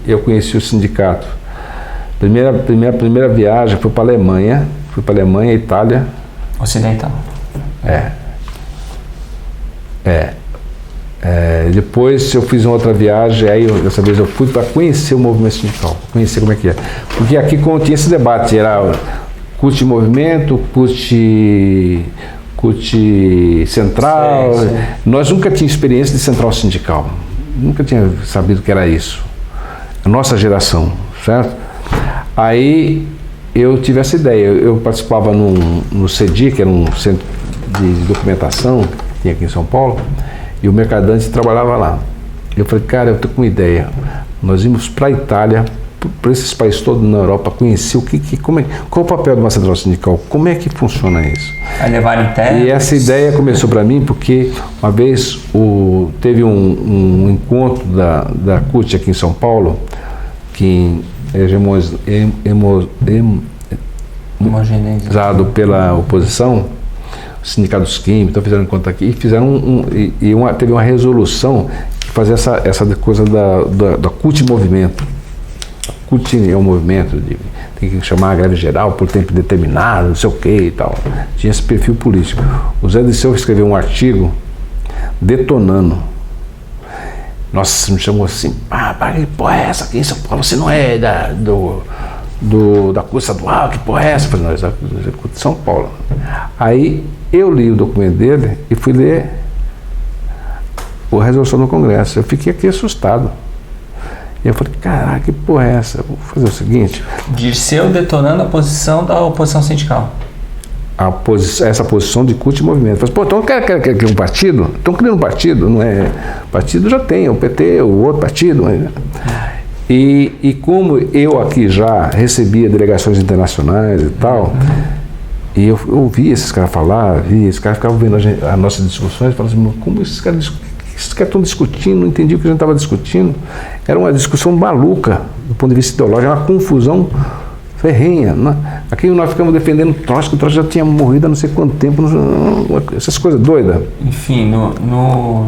eu conheci o sindicato. Primeira viagem foi para a Alemanha. Fui para a Alemanha, Itália. Ocidental. Depois eu fiz uma outra viagem, aí dessa vez eu fui para conhecer o movimento sindical, conhecer como é que é. Porque aqui quando tinha esse debate, era CUT movimento, CUT central. Sim. Nós nunca tínhamos experiência de central sindical, nunca tinha sabido que era isso. A nossa geração, certo? Aí eu tive essa ideia, eu participava no CEDI, que era um centro de documentação que tinha aqui em São Paulo, e o Mercadante trabalhava lá. Eu falei, cara, eu tô com uma ideia, nós íamos para a Itália, para esses países todos na Europa, conhecer qual o papel de uma central sindical, como é que funciona isso. A levar em terra. E essa ideia começou para mim porque uma vez teve um encontro da CUT aqui em São Paulo, que homogeneizado pela oposição, o Sindicato dos Químicos, então fizeram um encontro aqui e fizeram teve uma resolução que fazia essa coisa da CUT movimento. CUT é um movimento, tem que chamar a greve geral por tempo determinado, não sei o que e tal. Tinha esse perfil político. O Zé Dirceu escreveu um artigo detonando. Nossa, me chamou assim, que porra é essa aqui em São Paulo? Você não é da CUT estadual, que porra é essa? Eu falei, não, é da CUT de São Paulo. Aí eu li o documento dele e fui ler a resolução do Congresso. Eu fiquei aqui assustado. E eu falei, caraca, que porra é essa? Vou fazer o seguinte. Dirceu detonando a posição da oposição sindical. Essa posição de CUT e movimento. Eu falei, pô, então quer um partido? Estão criando um partido, não é? Partido já tem, o PT, o outro partido. E como eu aqui já recebia delegações internacionais e tal, e eu ouvia esses caras falar, esses caras ficavam vendo as nossas discussões e falavam assim, como esses caras estão discutindo, não entendi o que a gente estava discutindo. Era uma discussão maluca do ponto de vista ideológico, era uma confusão ferrenha. Né? Aqui nós ficamos defendendo o Trotsky já tinha morrido há não sei quanto tempo, essas coisas doidas. Enfim,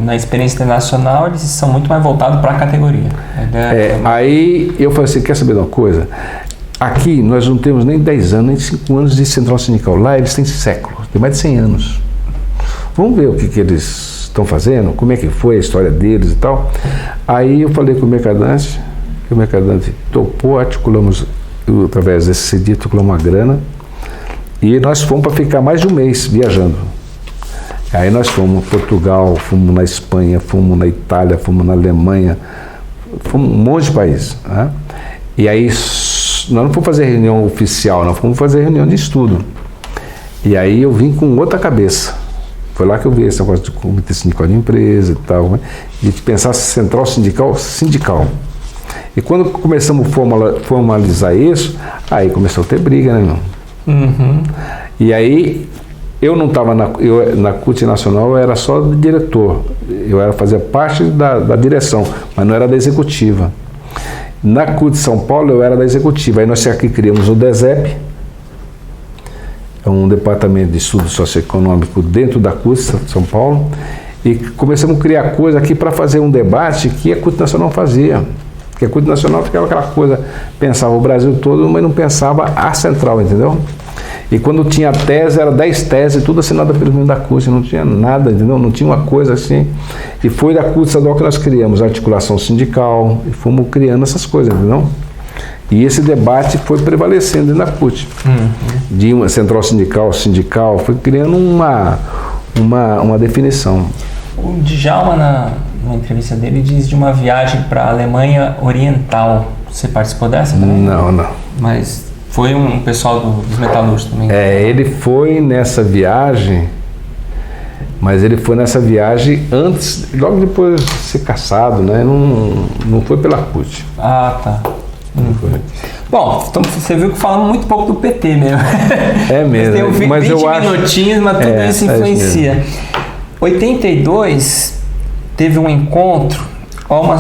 na experiência internacional eles são muito mais voltados para a categoria. Aí eu falei assim, quer saber de uma coisa? Aqui nós não temos nem 10 anos, nem 5 anos de central sindical. Lá eles têm séculos, tem mais de 100 anos. Vamos ver o que eles estão fazendo, como é que foi a história deles e tal. Aí eu falei com o Mercadante, que o Mercadante topou, articulamos, através desse CEDI, articulamos uma grana, e nós fomos para ficar mais de um mês viajando. Aí nós fomos em Portugal, fomos na Espanha, fomos na Itália, fomos na Alemanha, fomos um monte de países. Né? E aí nós não fomos fazer reunião oficial, nós fomos fazer reunião de estudo. E aí eu vim com outra cabeça. Foi lá que eu vi esse negócio de comitê sindical de empresa e tal, né? E de pensar central sindical. E quando começamos a formalizar isso, aí começou a ter briga, né, irmão? Uhum. E aí, eu não estava na CUT Nacional, eu era só diretor. Fazia parte da direção, mas não era da executiva. Na CUT de São Paulo, eu era da executiva. Aí nós aqui criamos o DESEP, é um departamento de estudo socioeconômico dentro da CUT de São Paulo, e começamos a criar coisa aqui para fazer um debate que a CUT Nacional fazia. Porque a CUT Nacional ficava aquela coisa, pensava o Brasil todo, mas não pensava a central, entendeu? E quando tinha tese, era 10 teses, tudo assinada pelo membro da CUT, não tinha nada, entendeu? Não tinha uma coisa assim. E foi da CUT estadual que nós criamos a articulação sindical, e fomos criando essas coisas, entendeu? E esse debate foi prevalecendo na CUT. De uma central sindical, foi criando uma definição. O Djalma, na entrevista dele, diz de uma viagem para a Alemanha Oriental. Você participou dessa também? Não. Mas foi um pessoal dos metalúrgicos também? Ele foi nessa viagem, mas ele foi nessa viagem antes, logo depois de ser cassado, né? Não foi pela CUT. Ah, tá. Bom, então você viu que falamos muito pouco do PT mesmo. É mesmo. Tem mas 20 eu minutinhos, mas tudo isso influencia. 82 teve um encontro, ó,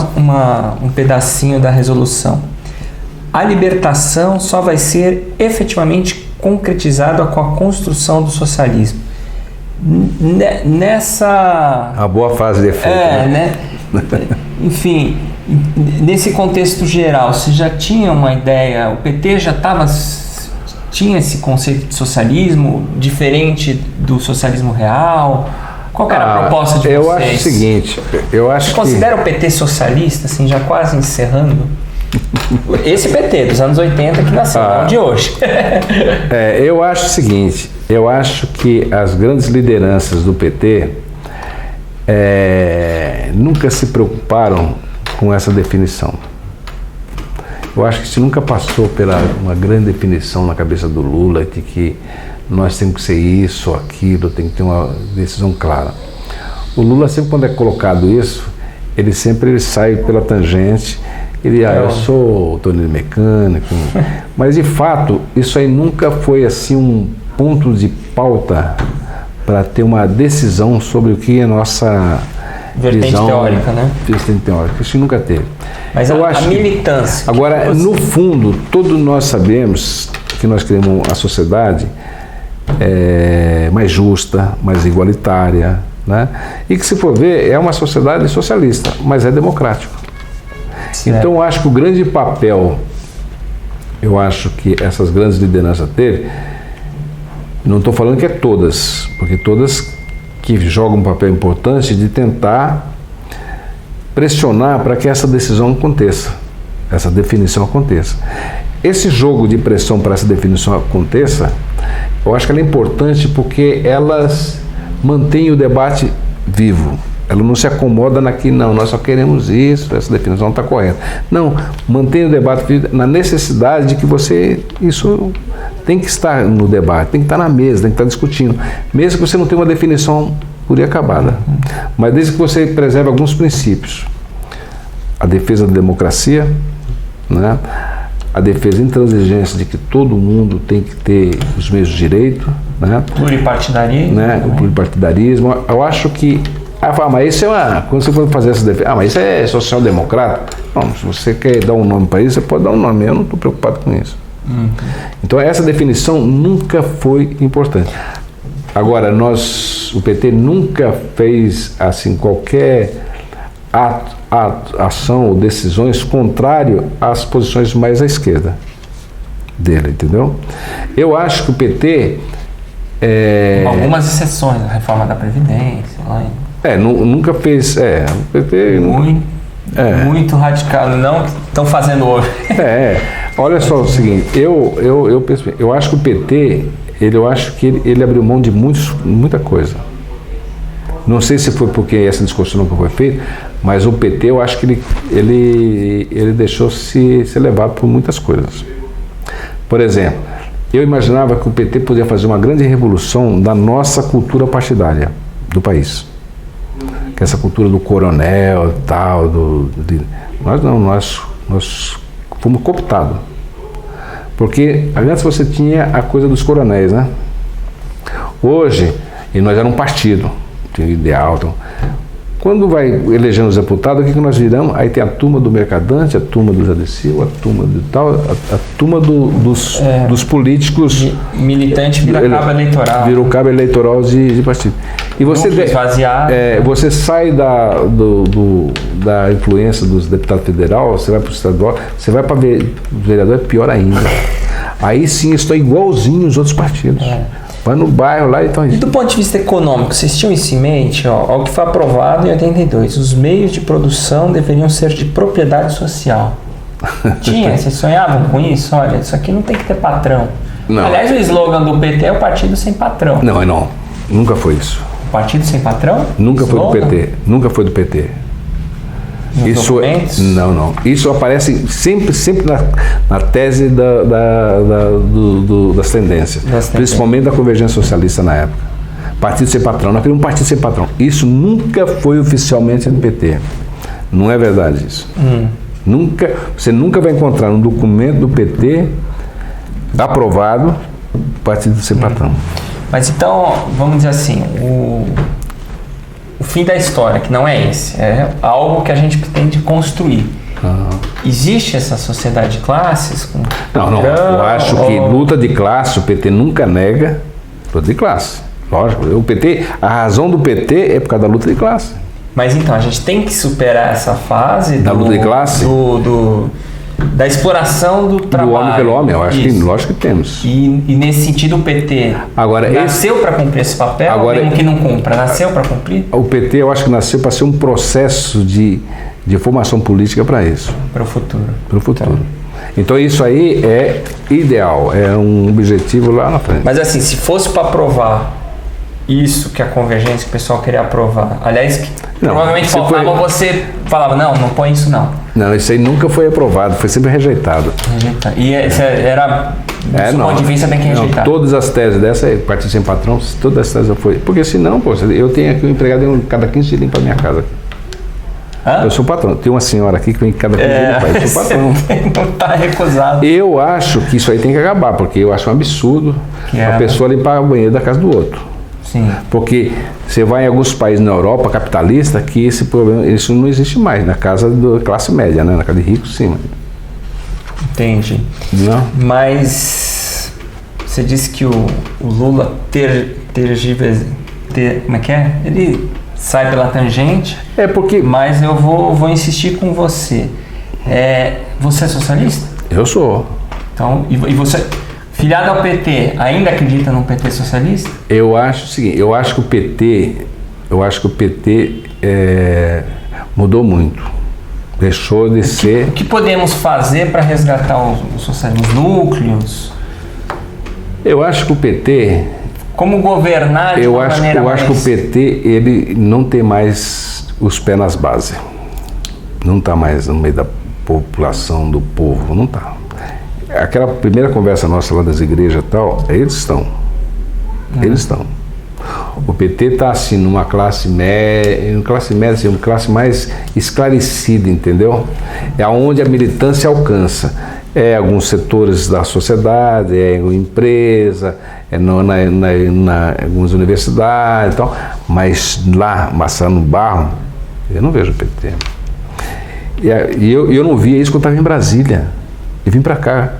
um pedacinho da resolução. A libertação só vai ser efetivamente concretizada com a construção do socialismo. Nessa... A boa fase de efeito. né? Enfim, Nesse contexto geral, você já tinha uma ideia, o PT já tinha esse conceito de socialismo diferente do socialismo real? Qual que era a proposta de vocês? Eu acho o seguinte, Você considera o PT socialista, assim, já quase encerrando? Esse PT dos anos 80 que nasceu, não de hoje. Eu acho o seguinte, eu acho que as grandes lideranças do PT nunca se preocuparam com essa definição. Eu acho que isso nunca passou pela uma grande definição na cabeça do Lula de que nós temos que ser isso ou aquilo, tem que ter uma decisão clara. O Lula sempre, quando é colocado isso, ele sempre sai pela tangente. Eu sou torneiro mecânico, mas de fato isso aí nunca foi assim um ponto de pauta para ter uma decisão sobre o que é a nossa vertente visão teórica, né? Vertente teórica, isso nunca teve. Mas eu acho a militância. Agora, no fundo, todos nós sabemos que nós queremos a sociedade mais justa, mais igualitária, né? E que, se for ver, é uma sociedade socialista, mas é democrática. Certo. Então, eu acho que o grande papel, eu acho que essas grandes lideranças teve, não estou falando que é todas, porque todas que jogam um papel importante de tentar pressionar para que essa decisão aconteça, essa definição aconteça. Esse jogo de pressão para essa definição aconteça, eu acho que ela é importante porque elas mantêm o debate vivo. Ela não se acomoda não, nós só queremos isso, essa definição está correta. Não, mantém o debate vivo na necessidade de que isso tem que estar no debate, tem que estar na mesa, tem que estar discutindo, mesmo que você não tenha uma definição por aí acabada. Mas desde que você preserve alguns princípios. A defesa da democracia, né? A defesa intransigência de que todo mundo tem que ter os mesmos direitos, né? Pluripartidarismo. Né? O pluripartidarismo. Eu acho que mas isso quando você for fazer essa defesa, mas isso é social-democrata? Não, se você quer dar um nome para isso, você pode dar um nome, eu não estou preocupado com isso. Então essa definição nunca foi importante. Agora, o PT nunca fez assim qualquer ação ou decisões contrário às posições mais à esquerda dele, entendeu? Eu acho que o PT algumas exceções, a reforma da Previdência, nunca fez. O PT muito radical, não que estão fazendo hoje. Olha só o seguinte, eu acho que o PT, eu acho que ele abriu mão de muita coisa. Não sei se foi porque essa discussão nunca foi feita, mas o PT, eu acho que ele deixou-se ser levado por muitas coisas. Por exemplo, eu imaginava que o PT podia fazer uma grande revolução da nossa cultura partidária do país. Que essa cultura do coronel e tal, nós fomos cooptados. Porque antes você tinha a coisa dos coronéis, né? Hoje, e nós éramos um partido, tinha ideal. Então, quando vai elegendo os deputados, o que nós viramos? Aí tem a turma do Mercadante, a turma do Jadecil, a turma do tal, a turma dos políticos. Militante vira cabo eleitoral. Virou cabo eleitoral de partido. E você você sai da influência dos deputados federal, você vai para o estadual, você vai para o vereador, é pior ainda. Aí sim, estou igualzinho os outros partidos. Vai no bairro lá e estão... E do ponto de vista econômico, vocês tinham isso em mente? O que foi aprovado em 82, os meios de produção deveriam ser de propriedade social. Vocês sonhavam com isso? Olha, isso aqui não tem que ter patrão. Não. Aliás, o slogan do PT é o partido sem patrão. Não, nunca foi isso. O partido sem patrão? Nunca foi do PT, nunca foi do PT. Isso documentos? Não. Isso aparece sempre na tese das tendências, principalmente da convergência socialista na época. Partido sem patrão, nós queríamos um partido sem patrão. Isso nunca foi oficialmente do PT. Não é verdade isso. Você nunca vai encontrar um documento do PT aprovado partido sem patrão. Mas então, vamos dizer assim, o fim da história, que não é esse, é algo que a gente pretende construir. Existe essa sociedade de classes? Não. Eu acho que luta de classe, o PT nunca nega luta de classe. Lógico, a razão do PT é por causa da luta de classe. Mas então, a gente tem que superar essa fase da luta de classe? Da exploração do trabalho. Do homem pelo homem, eu acho que lógico que temos. E nesse sentido o PT nasceu para cumprir esse papel, agora, mesmo que não cumpra, nasceu para cumprir? O PT eu acho que nasceu para ser um processo de formação política para isso. Para o futuro. Para o futuro. Então isso aí é ideal, é um objetivo lá na frente. Mas assim, se fosse para aprovar isso que a convergência que o pessoal queria aprovar, aliás, provavelmente faltava, você falava, não põe isso não. Não, isso aí nunca foi aprovado, foi sempre rejeitado. E era, do seu ponto de vista, tem que rejeitar. Todas as teses dessa, Partido Sem Patrão, todas as teses foi. Porque senão, pô, eu tenho aqui um empregado cada 15 dias limpa a minha casa. Hã? Eu sou patrão. Tem uma senhora aqui que vem cada 15 dias limpar, eu sou patrão. Não está recusado. Eu acho que isso aí tem que acabar, porque eu acho um absurdo a pessoa limpar o banheiro da casa do outro. Sim. Porque você vai em alguns países na Europa capitalista que esse problema, isso não existe mais na casa da classe média, né? Na casa de ricos, sim. Entendi. Não? Mas você disse que o Lula como é que é? Ele sai pela tangente. Porque. Mas eu vou insistir com você. Você é socialista? Eu sou. Então, e você, filiado ao PT, ainda acredita no PT socialista? Eu acho o seguinte, eu acho que o PT mudou muito. Deixou de ser... O que podemos fazer para resgatar os socialismo, os núcleos? Eu acho que o PT... Como governar de uma maneira Eu acho que o PT, ele não tem mais os pés nas bases. Não está mais no meio da população, do povo, não está. Aquela primeira conversa nossa lá das igrejas e tal, eles estão. Eles estão. O PT está assim numa classe média, assim, uma classe mais esclarecida, entendeu? É onde a militância alcança. É alguns setores da sociedade, é em empresa, é na algumas universidades e tal, mas lá, amassando barro, eu não vejo o PT. E eu não via isso quando estava em Brasília. Eu vim para cá.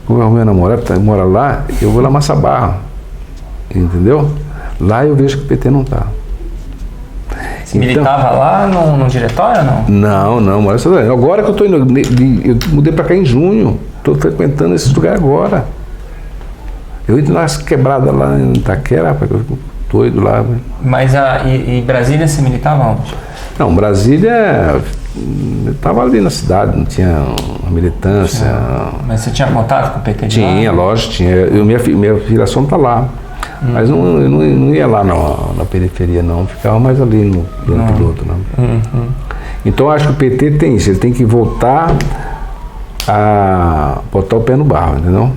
Como o meu namorado mora lá, eu vou lá amassar barro. Entendeu? Lá eu vejo que o PT não está. Você militava lá no diretório ou não? Não. Agora que eu estou indo, eu mudei para cá em junho. Estou frequentando esse lugar agora. Eu entro nas quebradas lá em Itaquera, rapaz, eu fico doido lá. Mas e Brasília você militava onde? Não, Brasília... Eu estava ali na cidade, não tinha uma militância. Mas você tinha contato com o PT? Tinha, lógico, tinha. Minha filiação está lá. Mas eu não ia lá na periferia, não. Ficava mais ali no plano piloto. Então eu acho que o PT tem isso, ele tem que voltar a botar o pé no barro, entendeu?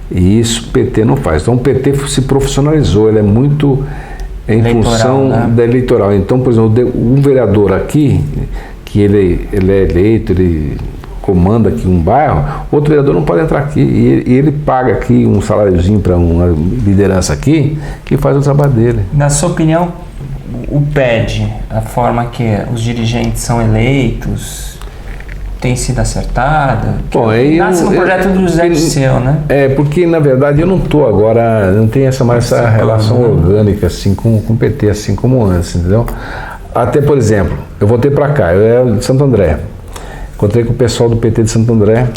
E isso o PT não faz. Então o PT se profissionalizou, ele é muito em função da eleitoral. Então, por exemplo, um vereador aqui, que ele é eleito, ele comanda aqui um bairro, outro vereador não pode entrar aqui. E ele paga aqui um saláriozinho para uma liderança aqui, que faz o trabalho dele. Na sua opinião, o PED, a forma que os dirigentes são eleitos, tem sido acertada? Bom, nasce no projeto do José Dirceu, né? Porque na verdade eu não estou agora, não tenho essa relação orgânica assim com o PT, assim como antes, entendeu? Até, por exemplo, eu voltei para cá, eu era de Santo André, encontrei com o pessoal do PT de Santo André,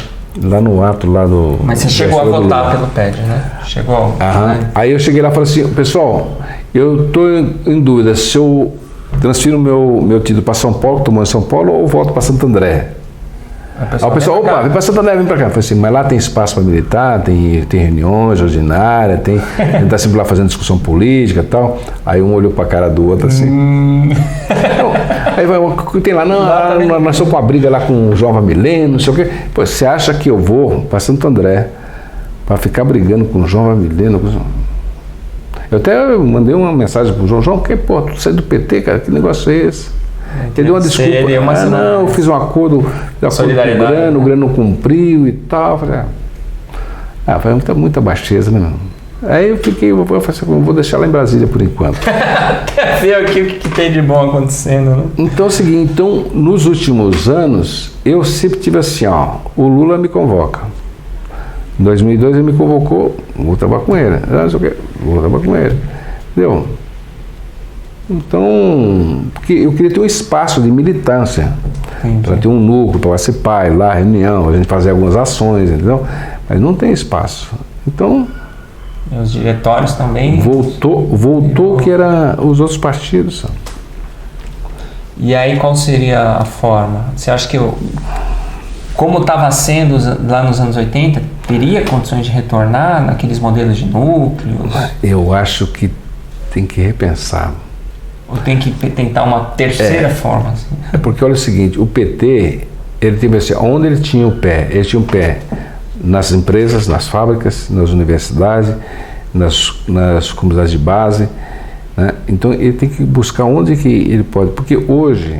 lá no ato lá do... Mas você chegou a votar pelo PED, né? Chegou. Né? Aí eu cheguei lá e falei assim, pessoal, eu estou em dúvida se eu transfiro meu título para São Paulo, que estou morando em São Paulo, ou volto para Santo André. Aí o pessoal, opa, vem para Santo André, vem para cá. Eu falei assim, mas lá tem espaço para militar, tem reuniões ordinárias, a gente está sempre lá fazendo discussão política e tal. Aí um olhou para a cara do outro assim. Aí tem lá, não, nós somos com a briga lá com o João Vamileno, não sei o quê. Pô, você acha que eu vou para Santo André para ficar brigando com o João Vamileno? Eu até mandei uma mensagem pro João, que pô, tu sai do PT, cara, que negócio é esse? Ele deu uma desculpa, eu fiz um acordo com o Grano não cumpriu e tal. Foi muita baixeza, né, meu? Aí eu falei assim, vou deixar lá em Brasília por enquanto. Até ver aqui o que tem de bom acontecendo, né? Então é o seguinte, nos últimos anos, eu sempre tive assim, o Lula me convoca. Em 2002 ele me convocou, vou trabalhar com ele. Vou trabalhar com ele. Entendeu? Então, porque eu queria ter um espaço de militância, para ter um núcleo, para participar, ir lá, reunião, a gente fazer algumas ações, entendeu? Mas não tem espaço. Então, E os diretórios também. voltou que era os outros partidos. E aí qual seria a forma? Você acha que como estava sendo lá nos anos 80, teria condições de retornar naqueles modelos de núcleos? Eu acho que tem que repensar. Ou tem que tentar uma terceira forma? Assim? É porque olha o seguinte, o PT, ele teve assim, onde ele tinha o pé? Ele tinha o pé nas empresas, nas fábricas, nas universidades, nas comunidades de base, né? Então ele tem que buscar onde que ele pode, porque hoje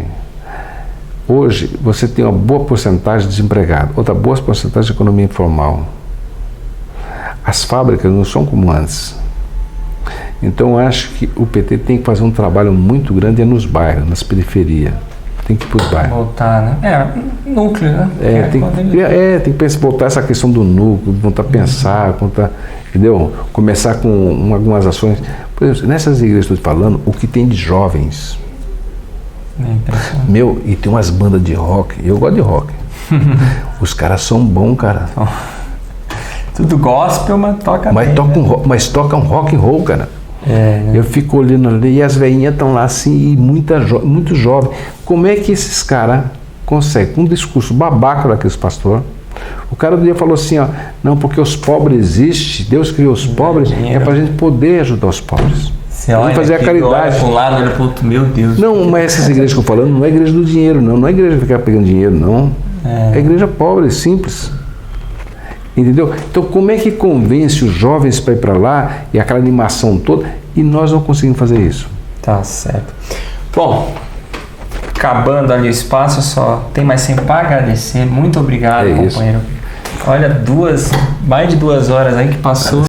você tem uma boa porcentagem de desempregado, outra boa porcentagem de economia informal. As fábricas não são como antes. Então eu acho que o PT tem que fazer um trabalho muito grande nos bairros, nas periferias. Tem que ir para os bairros. Voltar, né? Núcleo, né? Tem que voltar essa questão do núcleo, voltar a pensar, entendeu? Começar com algumas ações. Por exemplo, nessas igrejas que eu estou falando, o que tem de jovens. É impressionante. Meu, e tem umas bandas de rock, eu gosto de rock. Os caras são bons, cara. Tudo gospel, mas toca Mas bem, mas toca um rock and roll, cara. Né? Eu fico olhando ali e as velhinhas estão lá assim, e muito jovem. Como é que esses caras conseguem, com um discurso babaca daqueles pastores? O cara do dia falou assim, ó, não, porque os pobres existem, Deus criou os pobres, é pra gente poder ajudar os pobres. Você olha, fazer a caridade. Olha para um lado, olha para o outro, meu Deus. Não, mas essas igrejas que eu tô falando não é igreja do dinheiro, não é igreja de ficar pegando dinheiro, não. É igreja pobre, simples. Entendeu? Então, como é que convence os jovens para ir para lá e aquela animação toda e nós não conseguimos fazer isso? Tá certo. Bom, acabando ali o espaço, só tem mais tempo para agradecer. Muito obrigado, companheiro. Olha, mais de 2 horas aí que passou.